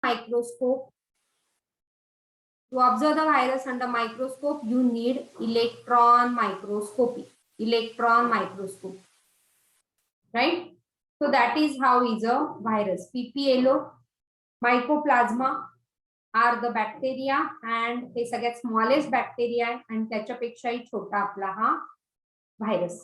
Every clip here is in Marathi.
microscope. To observe the virus under microscope, you need electron microscopy. Electron microscope. Right? So that is how is a virus. PPLO, mycoplasma are the bacteria and हे सगळ्यात smallest bacteria आहे आणि त्याच्यापेक्षाही छोटा आपला हा virus.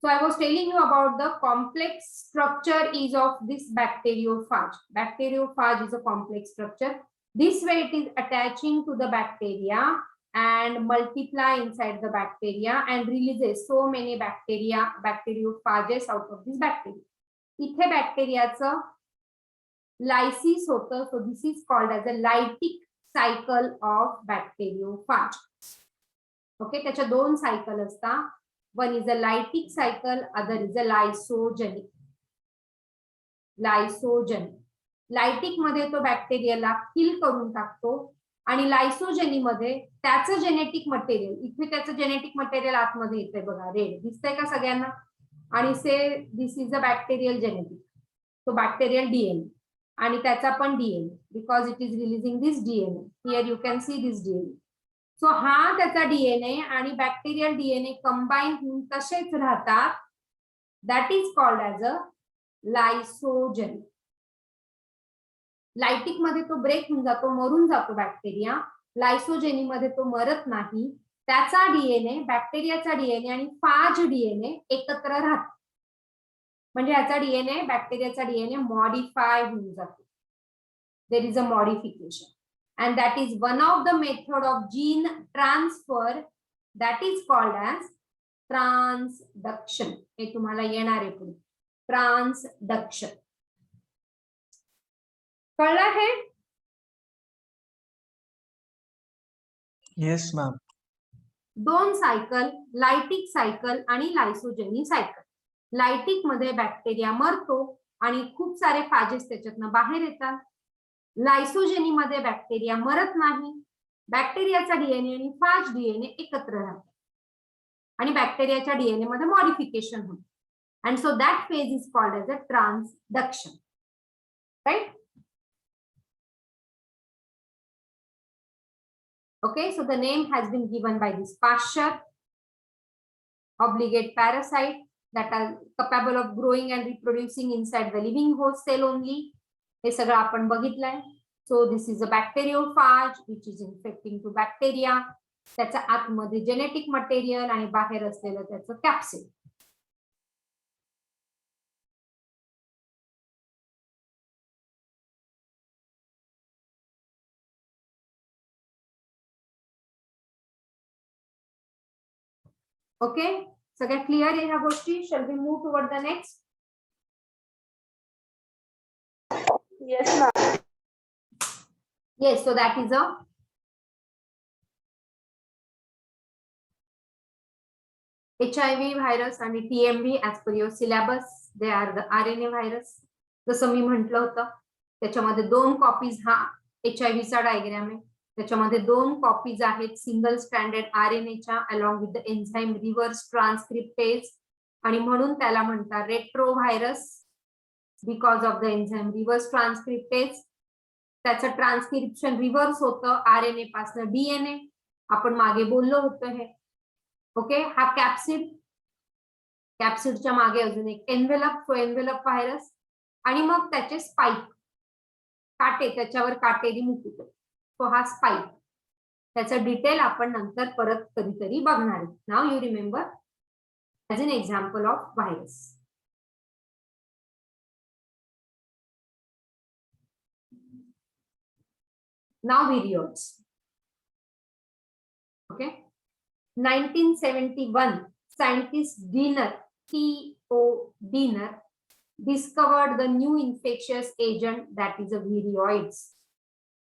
So I was telling you about the complex structure is of this bacteriophage. Bacteriophage is a complex structure. This way it is attaching to the bacteria and multiply inside the bacteria and releases so many bacteriophages out of this bacteria. इथे बॅक्टेरियाचं lysis होतं, so this is called as a lytic cycle of bacteriophage. Okay, त्याच्या दोन सायकल असतात. One is a lytic cycle, other is a lysogenic. Lysogenic. Lytic मध्ये तो बॅक्टेरियाला किल करून टाकतो आणि लायसोजेनी मध्ये त्याचं जेनेटिक मटेरियल, इथे त्याचं जेनेटिक मटेरियल आतमध्ये येते बघा, रेड दिसतंय का सगळ्यांना? आणि से दिस इज अ बॅक्टेरियल जेनेटिक, तो बॅक्टेरियल डीएनए आणि त्याचा पण DNA, because it is releasing this DNA. Here you can see this DNA. So हा त्याचा डीएनए आणि बॅक्टेरियल डीएनए कंबाईन होऊन तसेच राहतात. That is called as a lysogen. Lytic मध्ये तो ब्रेक होऊन जातो, मरून जातो बॅक्टेरिया. लायसोजेनी मध्ये तो मरत नाही, त्याचा डीएनए, बॅक्टेरियाचा डीएनए आणि फाज डीएनए एकत्र राहतात. म्हणजे याचा डीएनए, बॅक्टेरियाचा डीएनए मॉडिफाय होऊन जातो. There is a modification and that is one of the method of gene transfer that is called as transduction. हे तुम्हाला येणार आहे पुढे, transduction. कळलं हे? Yes ma'am. दोन सायकल, लायटिक सायकल आणि लायसोजेनिक सायकल. लायटिक मध्ये बॅक्टेरिया मरतो आणि खूप सारे फाजेस त्याच्यातनं बाहेर येतात. लायसोजेनी मध्ये बॅक्टेरिया मरत नाही, बॅक्टेरियाचा डीएनए आणि फाज डीएनए एकत्र राहतात आणि बॅक्टेरियाच्या डीएनए मध्ये मॉडिफिकेशन होतं. And so that phage is called as a transduction. Right? Okay, so the name has been given by this Pasteur. Obligate parasite that are capable of growing and reproducing inside the living host cell only. हे सगळं आपण बघितलंय. So this is a bacteriophage which is infecting to bacteria. त्याच्या आतमध्ये जेनेटिक मटेरियल आणि बाहेर असलेलं त्याचं कॅप्सिड. ओके, सगळ्या क्लिअर आहे ह्या गोष्टी? Shall we move toward the next? Yes, ma'am. Yes, so that is a HIV virus आणि TMV as per your syllabus. They are the RNA virus. जसं मी म्हटलं होतं, त्याच्यामध्ये दोन कॉपीज हा HIV चा डायग्राम आहे. त्याच्यामध्ये दोन कॉपीज आहेत single stranded RNA along with the enzyme reverse transcriptase, आणि म्हणून त्याला म्हणतात retrovirus because of the enzyme reverse transcriptase. त्याचं ट्रान्सक्रिप्शन रिव्हर्स होतं RNA पासून DNA. आपण मागे बोललो होतो हे. ओके, हा कॅप्सिड, कॅप्सिडच्या मागे अजून एक एन्व्हेलप, तो एन्व्हेलप व्हायरस, आणि मग त्याचे स्पाइक, काटे, त्याच्यावर काटेरी मुकुट, तो हा स्पाइक. त्याचा डिटेल आपण नंतर परत कधीतरी बघणार आहे. नाव you remember as an example of virus. Now virions. Okay, 1971 scientist Diener, T.O. Diener, discovered the new infectious agent that is a virioids.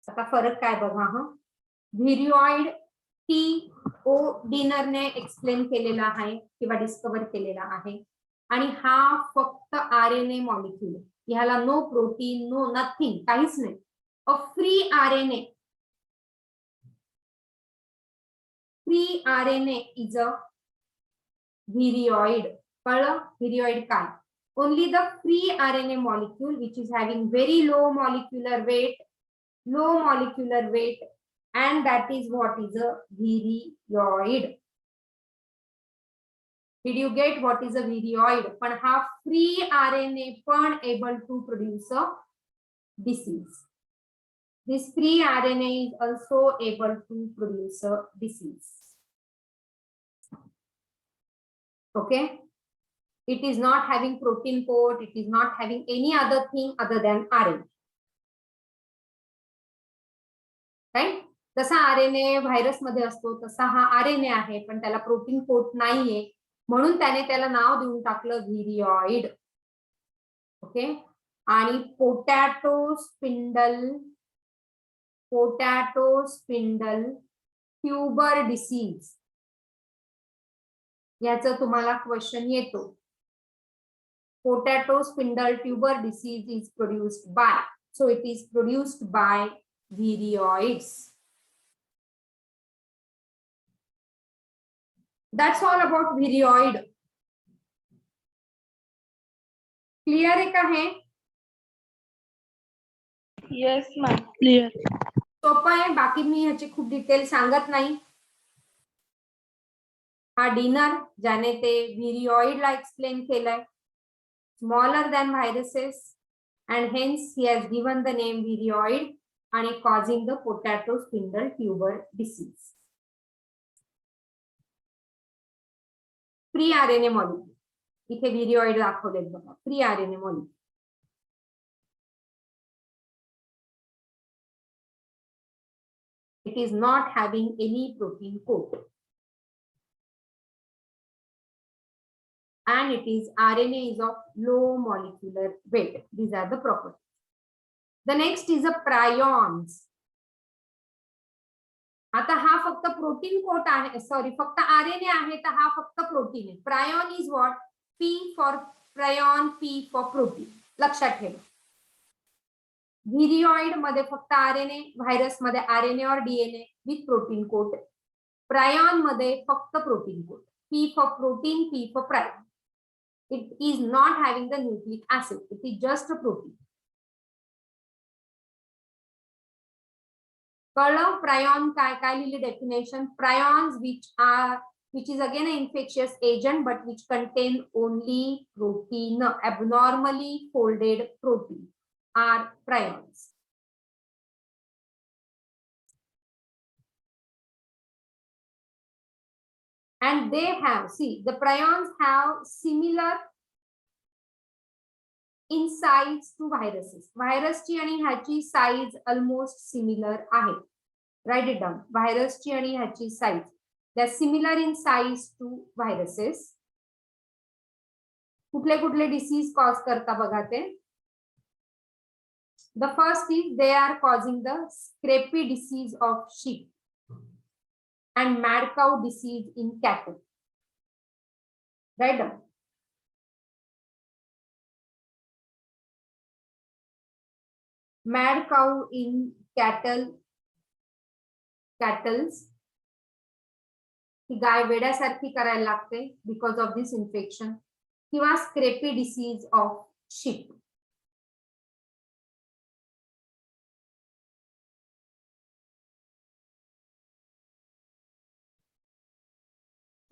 आता फरक काय बघा. हा व्हिरिओइड T.O. Diener ने एक्सप्लेन केलेला आहे किंवा डिस्कवर केलेला आहे, आणि हा फक्त RNA मॉलिक्यूल. ह्याला नो प्रोटीन, नो नथिंग, काहीच नाही. A free RNA. Free RNA is a virioid. कळलं? Virioid काय? Only the free RNA molecule which is having very low molecular weight low molecular weight, and that is what is a viroid. Did you get what is a viroid? पण हा free RNA पण able to produce a disease. This free RNA is also able to produce a disease. Okay. It is not having protein coat. It is not having any other thing other than RNA. Right? तसा RNA व्हायरस मध्ये असतो तसा हा RNA आहे पण त्याला प्रोटीन कोट नाहीये म्हणून त्याने त्याला नाव देऊन टाकलं व्हिरिओइड. ओके. आणि पोटॅटो स्पिंडल ट्यूबर डिसीज याचं तुम्हाला क्वेश्चन येतो. Potato spindle tuber disease is produced by, so it is produced by viroids. That's all about viroid. Clear है का है? Yes, ma'am. Clear. सोपं आहे, बाकी मी ह्याची खूप डिटेल सांगत नाही. हा डिनर ज्याने ते viroid ला एक्सप्लेन केलंय. Smaller than viruses, and hence he has given the name viroid and causing the potato spindle tuber disease. Free RNA molecule. इथे viroid दाखवलेत बघा. Free RNA molecule. It is not having any protein coat. And it is RNA is of low molecular weight. These are the properties. The next is a prions. आता हा फक्त प्रोटीन कोट आहे, सॉरी फक्त RNA आहे तर हा फक्त प्रोटीन आहे. Prion is what? P for prion, P for protein. लक्षात ठेवा. व्हिरिओइड मध्ये फक्त RNA, व्हायरस मध्ये RNA और DNA with protein coat. Prion मध्ये फक्त protein coat. P for protein, P for prion. It is not having the nucleic acid. It is just a protein. कळलं prion काय लिहिली definition? Prions which is again an infectious agent but which contain only protein, abnormally folded protein are prions. And they have, see, the prions have similar in size to viruses. Virus ची आणि ह्याची size almost similar आहे. Write it down. Virus ची आणि ह्याची size. They are similar in size to viruses. कुठले कुठले disease cause करता बघा ते. The first is they are causing the scrapie disease of sheep and mad cow disease in cattle. Write down. Mad cow in cattles. ही गाय वेड्यासारखी करायला लागते because of this infection. किंवा scrapie disease of sheep.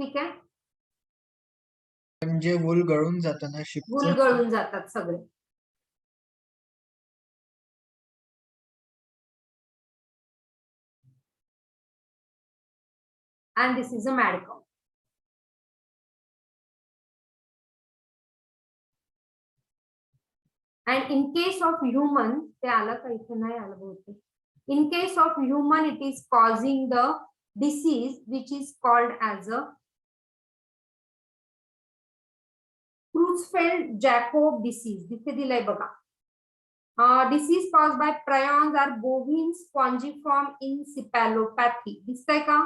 ठीक आहे. म्हणजे वूल गळून जातं ना शिपचं. वूल गळून जातात सगळे. And this is a mad cow. And in case of human, ते आलं का इथे नाही आलं बहुतेक. In case of human, it is causing the disease which is called as a Creutzfeldt-Jakob disease. तिथे दिलंय बघा. Disease caused by prions are bovine spongiform encephalopathy. दिसतंय का?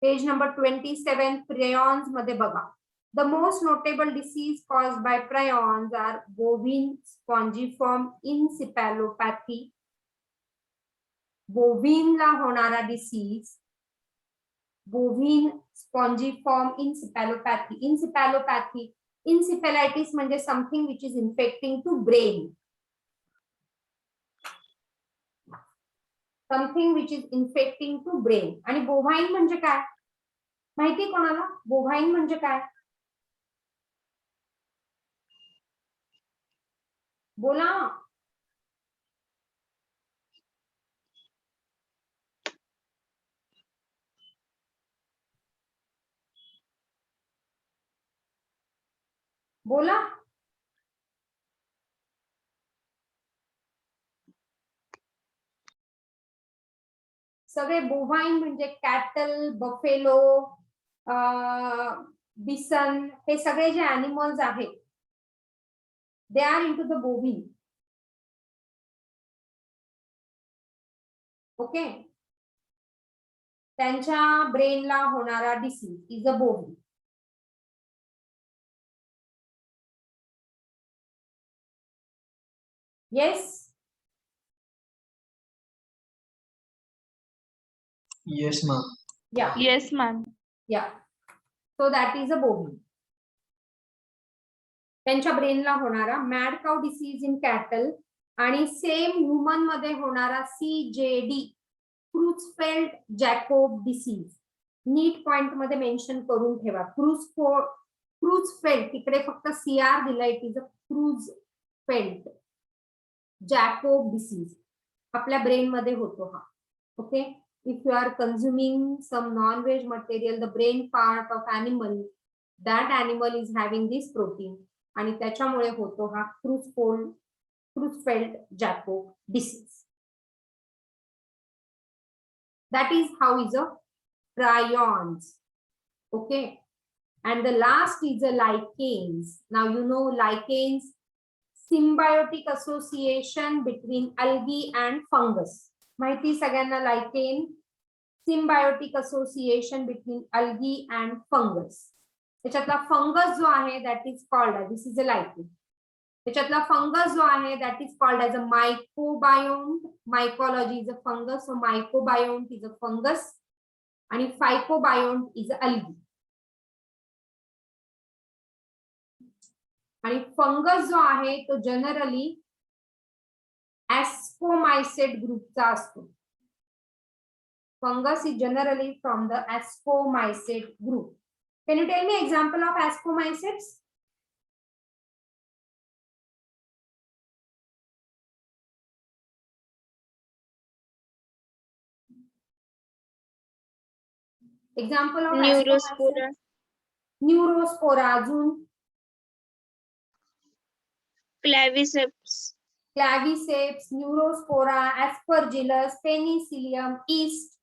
Page number 27 prions मध्ये बघा. The most notable disease caused by prions are bovine spongiform encephalopathy. Bovine ला होणारा disease, bovine spongiform encephalopathy. Encephalopathy, encephalitis म्हणजे something which is infecting to brain. Something which is infecting to brain. आणि बोव्हाईन म्हणजे काय माहिती कोणाला? बोव्हाईन म्हणजे काय? बोला. बोला. सगळे बोव्हाईन म्हणजे कॅटल, बफेलो, बिसन, हे सगळे जे अॅनिमल्स आहेत they are into the bovine. Okay. त्यांच्या ब्रेनला होणारा disease is a bovine. Yes. Yes, ma'am. Yeah Yes, ma'am. Yeah so that is a bovine. त्यांच्या ब्रेनला होणारा mad cow disease in cattle आणि सेम ह्युमन मध्ये होणारा CJD क्रुझफेल्ड जॅकोब डिसीज. नीट पॉइंट मध्ये मेन्शन करून ठेवा. क्रुझफेल्ड तिकडे फक्त CR दिला. It is a Creutzfeldt Jakob disease. आपल्या ब्रेन मध्ये होतो हा. Okay. If you are consuming some non-veg material, the brain part of animal, that animal is having this protein आणि त्याच्यामुळे होतो हा Creutzfeldt Jakob disease. That is how is a prions. Okay. And the last is a lichens. Now you know lichens, symbiotic association between algae and fungus. माहिती सगळ्यांना lichen, symbiotic association between algae and fungus. त्याच्यातला फंगस जो आहे that is called, this is a lichen. त्याच्यातला फंगस जो आहे that is called as a mycobiont. Mycology is a fungus, so mycobiont is a fungus आणि phycobiont is a algae. आणि फंगस जो आहे तो जनरली ऍस्कोमायसेट ग्रुपचा असतो. Fungus is generally from the ascomycete group. Can you tell me example of ascomycetes? Example of Neurospora. Neurospora. अजून Claviceps. claviceps, neurospora, aspergillus, penicillium, yeast,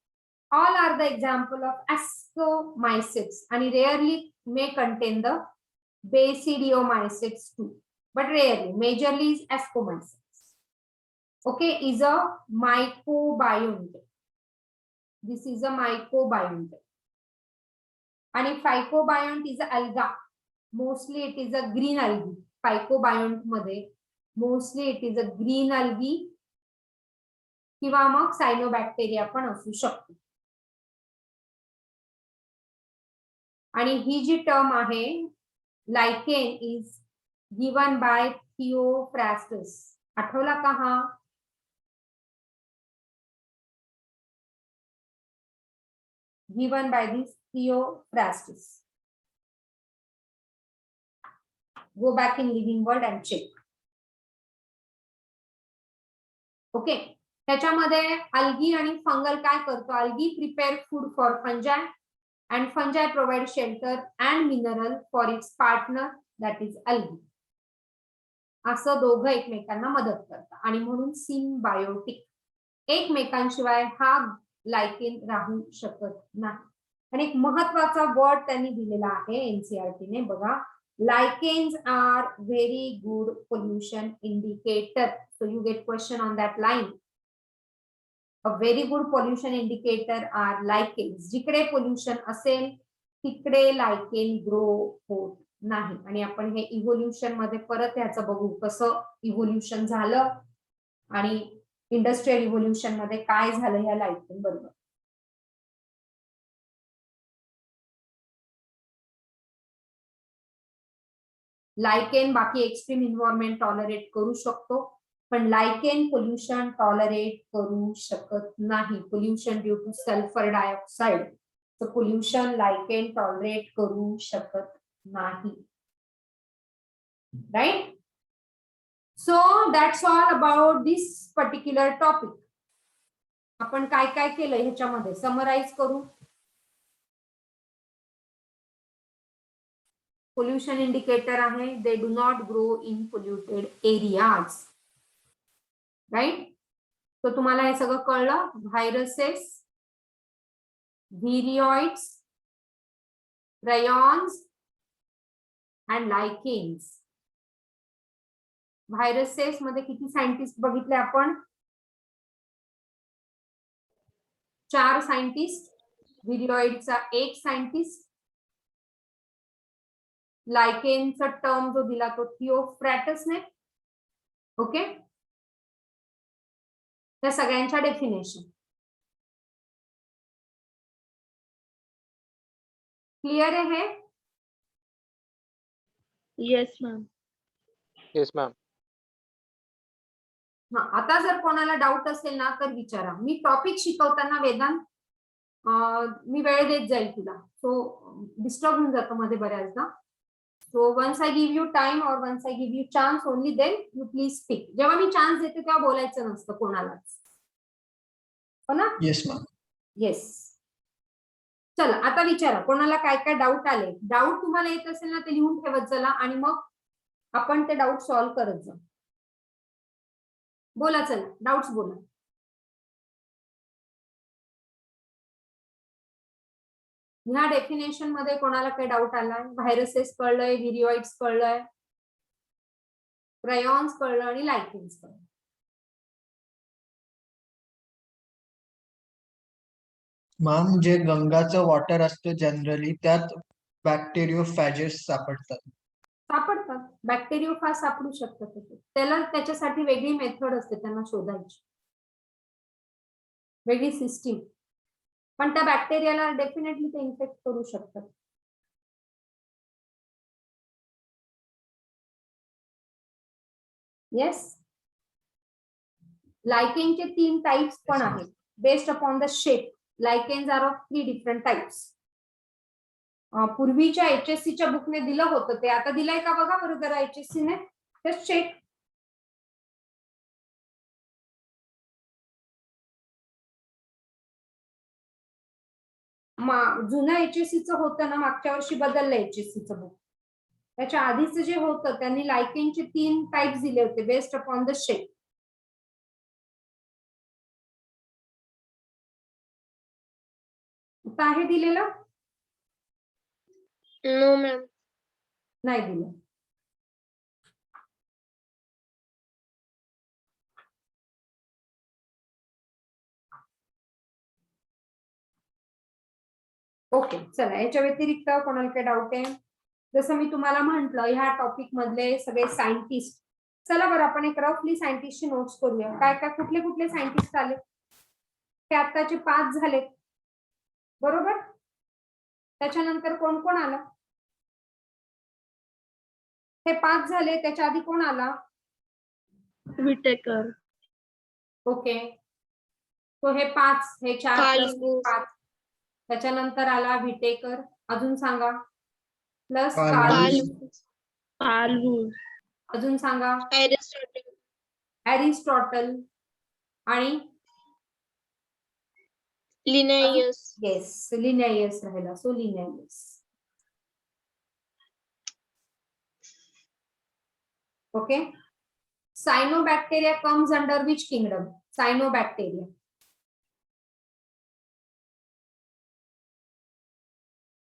all are the example of ascomycetes and rarely may contain the basidiomycetes too, but rarely. Majorly is ascomycetes. Okay, is a mycobiont. This is a mycobiont. And phycobiont is a alga. Mostly it is a green algae. Phycobiont मध्ये mostly it is a green algae किंवा मग सायनोबॅक्टेरिया पण असू शकतो. आणि ही जी टर्म आहे lichen is given by Theophrastus. आठवला का हा? Given by this Theophrastus. Go back in living world and check. Okay. त्याच्यामध्ये अल्गी आणि फंगल काय करतो? Algae prepare food for fungi and fungi provide shelter and mineral for its partner that is algae. असं दोघं एकमेकांना मदत करतात आणि म्हणून सिम्बायोटिक. एकमेकांशिवाय हा लायकेन राहू शकत नाही. आणि एक महत्वाचा वर्ड त्यांनी दिलेला आहे NCERT ने. बघा, lichens are very good pollution indicator. So you get question on that line. A very good pollution indicator are lichens. जिकडे pollution असेल तिकडे lichen ग्रो होत नाही. आणि आपण हे इव्होल्युशन मध्ये परत ह्याचं बघू कसं इव्होल्युशन झालं आणि इंडस्ट्रियल इव्होल्युशन मध्ये काय झालं या लायकेन बरोबर. लायकेन बाकी एक्स्ट्रीम एन्व्हायरमेंट टॉलरेट करू शकतो पण लायकेन पोल्युशन टॉलरेट करू शकत नाही. Pollution due to sulphur dioxide, pollution lichen tolerate करू शकत नाही. Right. So that's all about this particular topic. आपण काय काय केलं ह्याच्यामध्ये समराइज करू. पोल्युशन इंडिकेटर आहे, they do not grow in polluted areas. Right. तर तुम्हाला हे सगळं कळलं. Viruses, viroids, prions and lichens. Viruses मध्ये किती सायंटिस्ट बघितले आपण? 4 सायंटिस्ट. व्हिरिओइडचा 1 सायंटिस्ट. लायकेनचा टर्म जो दिला तो थिओफ्रॅटसने. ओके. त्या सगळ्यांच्या डेफिनेशन क्लिअर आहे. Yes, ma'am. Yes, ma'am. हा, आता जर कोणाला डाऊट असेल ना तर विचारा. मी टॉपिक शिकवताना वेदांत मी वेळ देत जाईल तुला. सो डिस्टर्ब होऊन जातो मध्ये बऱ्याचदा. So once I give you time और once I give you chance only then you please speak. जेव्हा मी चान्स देते तेव्हा बोलायचं नसतं कोणालाच. हो ना? Yes ma'am. येस. चला आता विचारा कोणाला काय काय डाऊट आले. डाऊट तुम्हाला येत असेल ना ते लिहून ठेवत चला आणि मग आपण ते डाऊट सॉल्व्ह करत जाऊ. बोला, चला डाऊट्स बोला. ह्या डेफिनेशन मध्ये कोणाला काही डाऊट आलाय? व्हायरसेस कळलंय, व्हिरिओइड्स कळलंय, रायॉन्स कळलं आणि लायकेन्स कळलं. मॅम, जे गंगाचं वॉटर असतं जनरली त्यात बॅक्टेरियोफॅजेस सापडतात. सापडतात. बॅक्टेरियोफाज सापडू शकतात. त्याला त्याच्यासाठी वेगळी मेथड असते त्यांना शोधायची, वेगळी सिस्टीम. पण त्या बॅक्टेरियाला डेफिनेटली ते इन्फेक्ट करू शकतात. येस. लायकेनचे 3 टाइप्स पण आहेत based upon the shape. Lichens are of 3 different types. पूर्वीच्या HSC च्या बुकने दिलं होतं ते. आता दिलंय का बघा बरं जरा HSC ने. Just check. जुनं HSC चं होतं ना, मागच्या वर्षी बदललं HSC चं बुक. त्याच्या आधीच जे होतं त्यांनी लायकेनचे 3 टाइप्स दिले होते बेस्ड अपॉन द शेप. आता आहे दिलेलं? No, ma'am. नाही दिलं. ओके. चला याच्या व्यतिरिक्त कोणाला काही डाऊट आहे? जसं मी तुम्हाला म्हंटल ह्या टॉपिक मधले सगळे सायंटिस्ट. चला बरं आपण एक रफली सायंटिस्टची नोट्स करूया. काय काय कुठले कुठले सायंटिस्ट आले? ते आताचे 5 झाले बरोबर. त्याच्यानंतर कोण कोण आला? हे 5 झाले. त्याच्या आधी कोण आला? Whittaker. ओके. तो हे 5, हे 4 Carl प्लस Guth. 5. त्याच्यानंतर आला व्हिटेकर. अजून सांगा. Plus Carl Carl. Guth. Carl Guth. अजून सांगा. Aristotle. एरिस्टॉटल आणि Linnaeus. येस लिनायस राहिला. So Linnaeus. Okay. Cyanobacteria comes under which kingdom? Cyanobacteria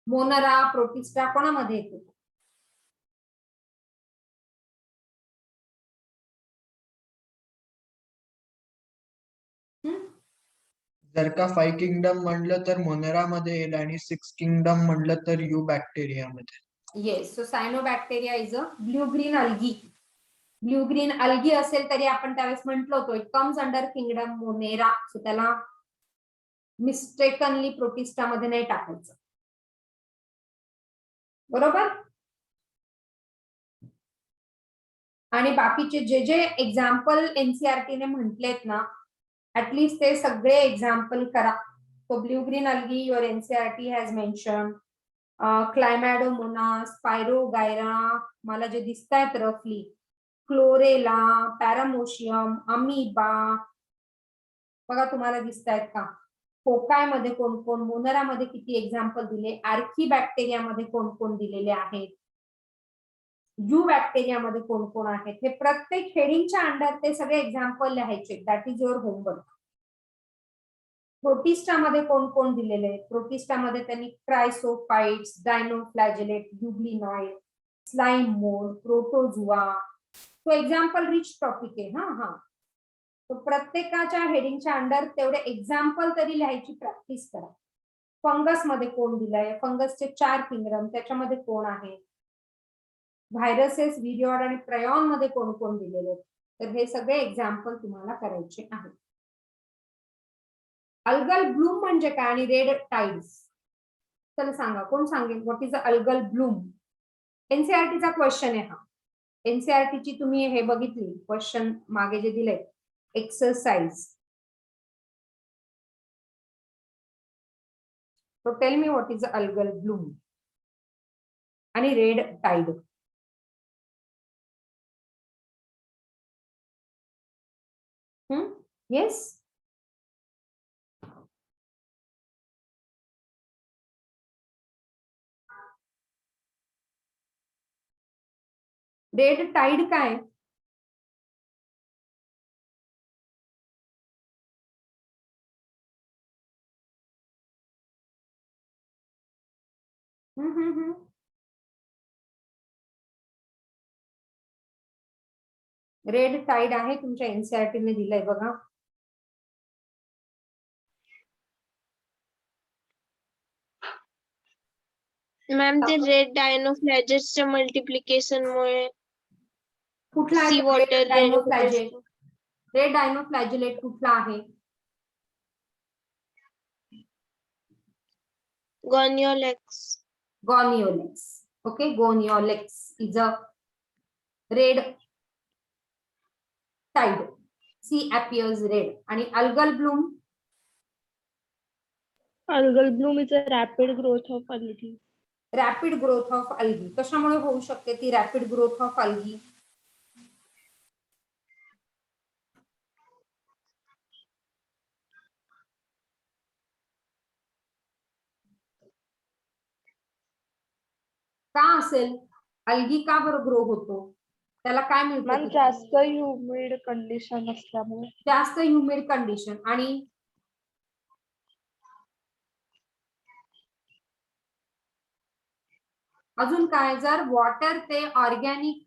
Monera, Protista कोणामध्ये येतो? जर का 5 किंगडम म्हणलं तर मोनेरा मध्ये येईल आणि 6 किंगडम म्हणलं तर यू बॅक्टेरिया मध्ये. Yes. So cyanobacteria is a blue green algae. Blue green algae असेल तरी आपण त्यावेळेस म्हटलं होतं it comes under kingdom Monera. So त्याला मिस्टेकनली प्रोटिस्टा मध्ये नाही टाकायचं. बरोबर. आणि बाकीचे जे जे एक्झाम्पल एनसीईआरटी ने म्हटलेत ना, ऍटलीस्ट ते सगळे एक्झाम्पल करा. So blue green algae, your NCERT has mentioned. Chlamydomonas, Spirogyra, मला जे दिसत आहेत रफली, क्लोरेला, पॅरामोशियम, अमीबा, बघा तुम्हाला दिसत आहेत का? फोकाय मध्ये कोण कोण, मोनरा मध्ये किती एक्झाम्पल दिले, आर्की बॅक्टेरिया मध्ये कोण कोण दिलेले आहेत, यू बॅक्टेरिया मध्ये कोण कोण आहेत, हे प्रत्येक हेडिंगच्या अंडर ते सगळे एक्झाम्पल लिहायचे. That is your homework. Protista मध्ये कोण कोण दिलेले आहेत? प्रोटिस्टा मध्ये त्यांनी क्रायसोफाइट्स, डायनोफ्लॅजेलेट, युग्लिनॉइड, स्लाइम मोल्ड, प्रोटोझुआ. तो एक्झाम्पल रिच टॉपिक आहे. हा तो प्रत्येकाच्या हेडिंगच्या अंडर तेवढे एक्झाम्पल तरी लिहायची प्रॅक्टिस करा. फंगस मध्ये कोण दिलाय? फंगसचे 4 किंगडम, त्याच्यामध्ये कोण आहे? व्हायरसेस, व्हिरिओड आणि प्रयॉन मध्ये कोण कोण दिलेले आहेत? तर हे सगळे एक्झाम्पल तुम्हाला करायचे आहेत. अल्गल ब्लूम म्हणजे काय आणि रेड टाइड्स? चला सांगा, कोण सांगेल what is a algal bloom? एनसीईआरटीचा क्वेश्चन आहे हा. एनसीईआरटीची तुम्ही हे बघितली क्वेश्चन मागे जे दिले exercise. So tell me what is the algal bloom आणि red tide. Yes, red tide काय? रेड टाइड आहे तुमच्या एनसीईआरटी ने दिलंय बघा. मॅम ते रेड डायनोफ्लॅजेटच्या मल्टिप्लिकेशन मुळे कुठला आहे सी तो वॉटर रेड रेड होत डायनोफ्लॅजेट? असतो. रेड डायनोफ्लॅजेलेट कुठला आहे? गॉनियोलेक्स. Goniolax. Okay, Goniolax is a red tide. C appears red. आणि algal bloom? Algal bloom is a rapid growth of algae. Rapid growth of algae. कशामुळे होऊ शकते ती रॅपिड ग्रोथ ऑफ अल्गी? का असेल? अल्गी का बरं ग्रो होतो? त्याला काय मिळतं? मॅम जास्त ह्युमिड कंडिशन असल्यामुळे. जास्त ह्युमिड कंडिशन. आणि अजून काय? जर वॉटर ते ऑर्गॅनिक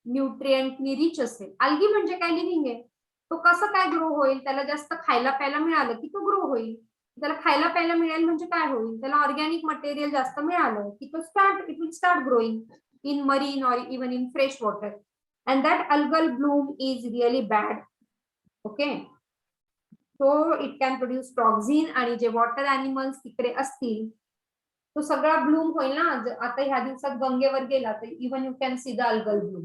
न्यूट्रिएंटनी रिच असेल. अल्गी म्हणजे काय? लिव्हिंग आहे. तो कसं काय ग्रो होईल? त्याला जास्त खायला प्यायला मिळालं की तो ग्रो होईल. त्याला खायला प्यायला मिळेल म्हणजे काय होईल? त्याला ऑर्गॅनिक मटेरियल जास्त मिळालं की तो it will start growing in marine और even in fresh water. And that algal bloom is really bad. Okay, so it can produce toxin. आणि जे वॉटर अॅनिमल्स तिकडे असतील तो सगळा ब्लूम होईल ना. आता ह्या दिवसात गंगेवर गेला तर even you can see the algal Bloom.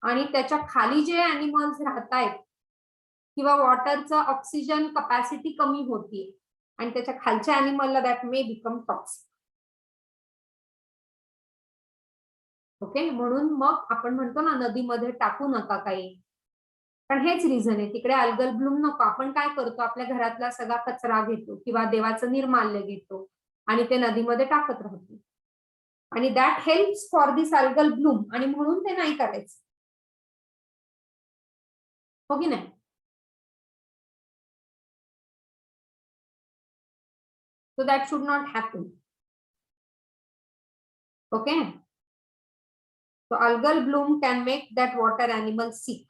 आणि त्याच्या खाली जे अॅनिमल्स राहतायत किंवा वॉटरचं ऑक्सिजन कपॅसिटी कमी होती आणि त्याच्या खालच्या अॅनिमलला that may become toxic. Okay, म्हणून मग आपण म्हणतो ना नदीमध्ये टाकू नका काही. पण हेच रिझन आहे, तिकडे अल्गल ब्लूम नको. आपण काय करतो? आपल्या घरातला सगळा कचरा घेतो किंवा देवाचं निर्माल्य घेतो आणि ते नदीमध्ये टाकत राहतो. आणि that helps for this algal Bloom. आणि म्हणून ते नाही करायचं. हो की नाही? So that should not happen. Okay. So algal bloom can make that water animal sick.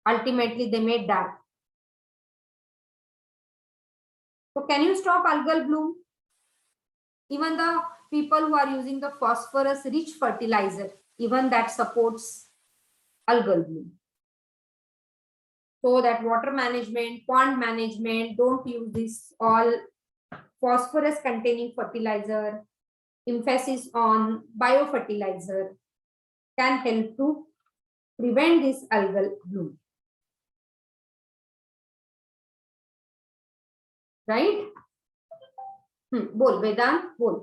Ultimately, they may die. So can you stop algal bloom? Even the people who are using the phosphorus-rich fertilizer, even that supports algal bloom. So that water management, pond management, don't use this all phosphorus containing fertilizer. Emphasis on biofertilizer can help to prevent this algal bloom. Right? बोल वेदांत बोल.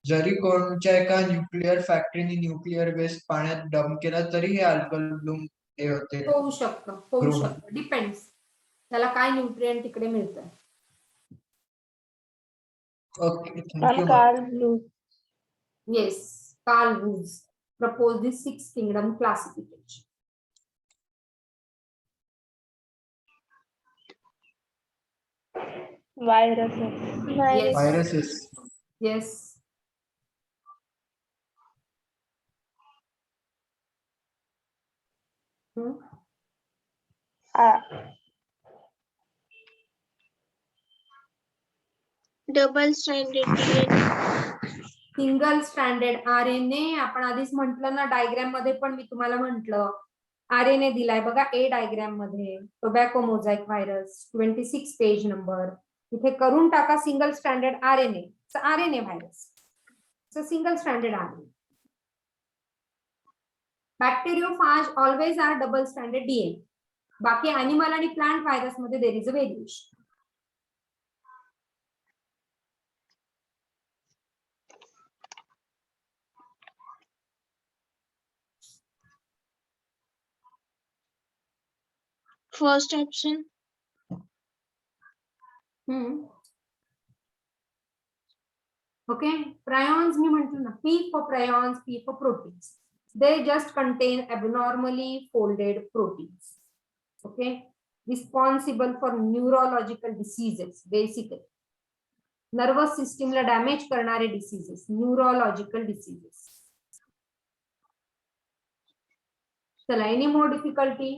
जरी कोणत्या एका न्यूक्लिअर फॅक्टरीने न्यूक्लिअर वेस्ट पाण्यात डंप केला तरी हे अल्कल ब्लूम हे होते. होऊ शकतं Grow. डिपेंड्स त्याला काय न्यूट्रिएंट तिकडे मिळतं. Okay, thank you. Carl blue. Yes, Carl Wood proposed the six kingdom classification. Viruses. Yes. Viruses. Yes. Double stranded DNA. Single stranded RNA आपण आधीच म्हटलं ना, डायग्राम मध्ये पण मी तुम्हाला म्हटलं RNA दिलाय बघा ए डायग्राम मध्ये. Tobacco mosaic virus 26 page number. इथे करून टाका single stranded RNA virus. Single stranded RNA. Bacteriophage always are double stranded DNA. बाकी अॅनिमल आणि प्लांट व्हायरस मध्ये there is a variation. First option. Okay, prions मी म्हटलं ना, P for prions, P for proteins. They just contain abnormally folded proteins. Okay, responsible for neurological diseases, basically. Nervous system ला damage करणारे diseases, neurological diseases. चला, any more difficulty?